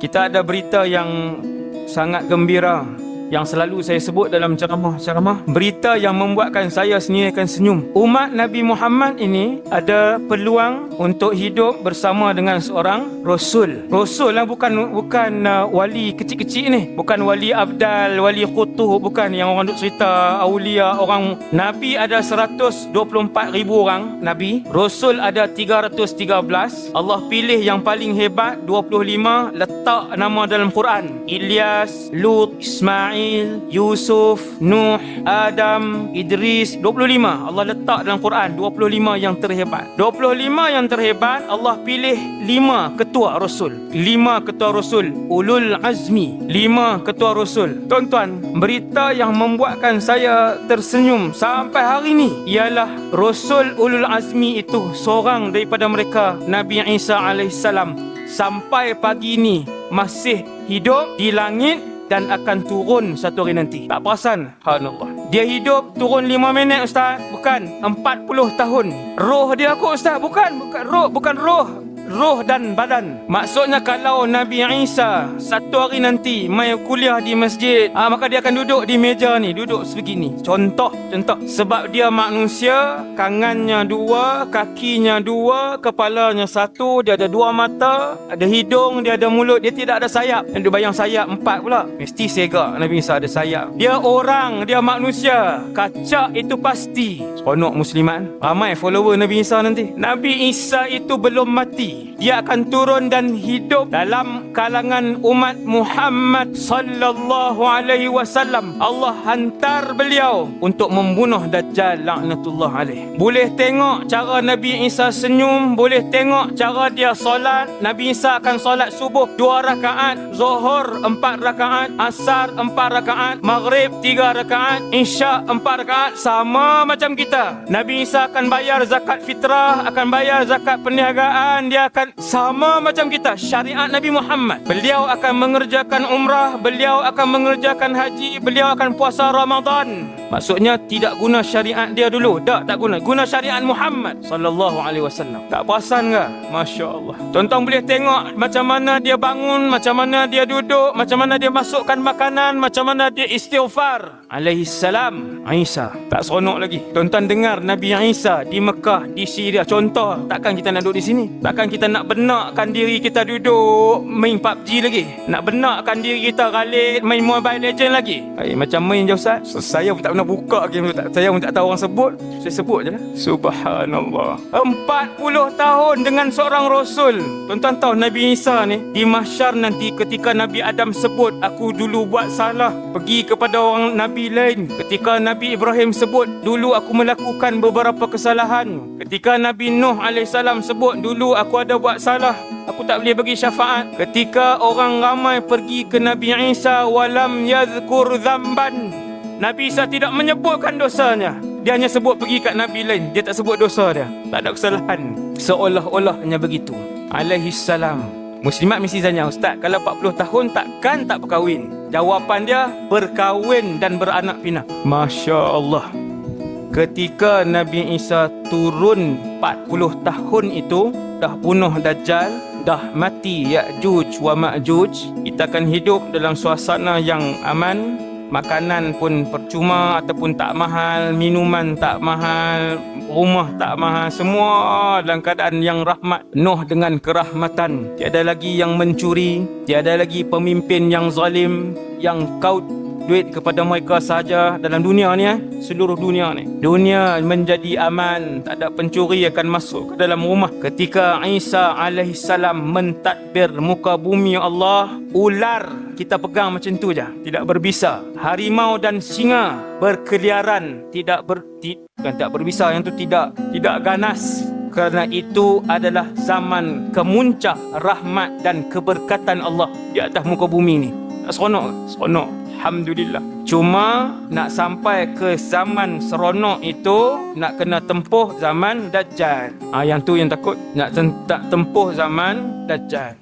Kita ada berita yang sangat gembira yang selalu saya sebut dalam ceramah-ceramah, berita yang membuatkan saya sendiri akan senyum. Umat Nabi Muhammad ini ada peluang untuk hidup bersama dengan seorang Rasul. Rasul lah, bukan wali kecil-kecil ni, bukan wali abdal, wali qutub, bukan yang orang duk cerita aulia. Orang Nabi ada 124,000 orang Nabi, Rasul ada 313. Allah pilih yang paling hebat 25, letak nama dalam Quran: Ilyas, Lut, Ismail, Yusuf, Nuh, Adam, Idris. 25 Allah letak dalam Quran, 25 yang terhebat. 25 yang terhebat Allah pilih 5 ketua Rasul, 5 ketua Rasul, ulul azmi, 5 ketua Rasul. Tuan-tuan, berita yang membuatkan saya tersenyum sampai hari ini ialah Rasul ulul azmi itu, seorang daripada mereka, Nabi Isa alaihissalam, sampai pagi ini masih hidup di langit dan akan turun satu hari nanti. Tak perasan? Subhanallah. Dia hidup turun 5 minit Ustaz? Bukan. 40 tahun. Roh dia kot Ustaz? Bukan roh. Roh dan badan. Maksudnya kalau Nabi Isa satu hari nanti mai kuliah di masjid, maka dia akan duduk di meja ni, duduk sebegini. Contoh. Sebab dia manusia, tangannya 2, kakinya 2, kepalanya 1, dia ada 2 mata, ada hidung, dia ada mulut, dia tidak ada sayap. Dan dia bayang sayap 4 pula. Mesti segak Nabi Isa ada sayap. Dia orang, dia manusia. Kacak itu pasti. Seronok musliman. Ramai follower Nabi Isa nanti. Nabi Isa itu belum mati. Dia akan turun dan hidup dalam kalangan umat Muhammad sallallahu alaihi wasallam. Allah hantar beliau untuk membunuh Dajjal laknatullah alaih. Boleh tengok cara Nabi Isa senyum, boleh tengok cara dia solat. Nabi Isa akan solat subuh 2 rakaat, Zuhur 4 rakaat, Asar 4 rakaat, Maghrib 3 rakaat, Isya 4 rakaat. Sama macam kita. Nabi Isa akan bayar zakat fitrah, akan bayar zakat perniagaan, dia akan sama macam kita. Syariat Nabi Muhammad, beliau akan mengerjakan umrah, beliau akan mengerjakan haji, beliau akan puasa Ramadan. Maksudnya tidak guna syariat dia dulu. Tak guna syariat Muhammad sallallahu alaihi wasallam. Tak perasan ke? Masya-Allah. Tuan-tuan boleh tengok macam mana dia bangun, macam mana dia duduk, macam mana dia masukkan makanan, macam mana dia istighfar. Alaihi salam Isa. Tak seronok lagi. Tuan-tuan dengar Nabi Isa di Mekah, di Syria. Contoh, takkan kita nak duduk di sini? Takkan kita nak benakkan diri kita duduk main PUBG lagi? Nak benakkan diri kita galik main Mobile Legend lagi? Macam main je Ustaz. Saya pun tak pernah buka game tu. Saya pun tak tahu orang sebut. Saya sebut je lah. Subhanallah. 40 tahun dengan seorang Rasul. Tuan-tuan tahu Nabi Isa ni di mahsyar nanti, ketika Nabi Adam sebut aku dulu buat salah, pergi kepada orang Nabi lain. Ketika Nabi Ibrahim sebut dulu aku melakukan beberapa kesalahan. Ketika Nabi Nuh alaihissalam sebut dulu aku ada buat salah, aku tak boleh bagi syafaat. Ketika orang ramai pergi ke Nabi Isa, walam yadhkur dzamban, Nabi Isa tidak menyebutkan dosanya. Dia hanya sebut pergi kat Nabi lain. Dia tak sebut dosa dia. Tak ada kesalahan. Seolah-olahnya begitu. Alaihi salam. Muslimat mesti tanya, Ustaz, kalau 40 tahun takkan tak berkahwin? Jawapan dia, berkahwin dan beranak pinak. Masya Allah. Ketika Nabi Isa turun 40 tahun itu, dah bunuh Dajjal, dah mati Ya'juj wa Ma'juj. Kita akan hidup dalam suasana yang aman. Makanan pun percuma ataupun tak mahal, minuman tak mahal, rumah tak mahal, semua dalam keadaan yang rahmat, penuh dengan kerahmatan. Tiada lagi yang mencuri, tiada lagi pemimpin yang zalim, yang kau duit kepada mereka saja dalam dunia ni, seluruh dunia ni. Dunia menjadi aman, tak ada pencuri akan masuk ke dalam rumah. Ketika Isa alaihissalam mentadbir muka bumi Allah, ular kita pegang macam tu je, tidak berbisa. Harimau dan singa berkeliaran, tidak berbisa, yang tu tidak ganas. Kerana itu adalah zaman kemuncak rahmat dan keberkatan Allah di atas muka bumi ni. Seronok? Seronok. Alhamdulillah. Cuma nak sampai ke zaman seronok itu, nak kena tempuh zaman Dajjal. Yang tu yang takut. Nak tempuh zaman Dajjal.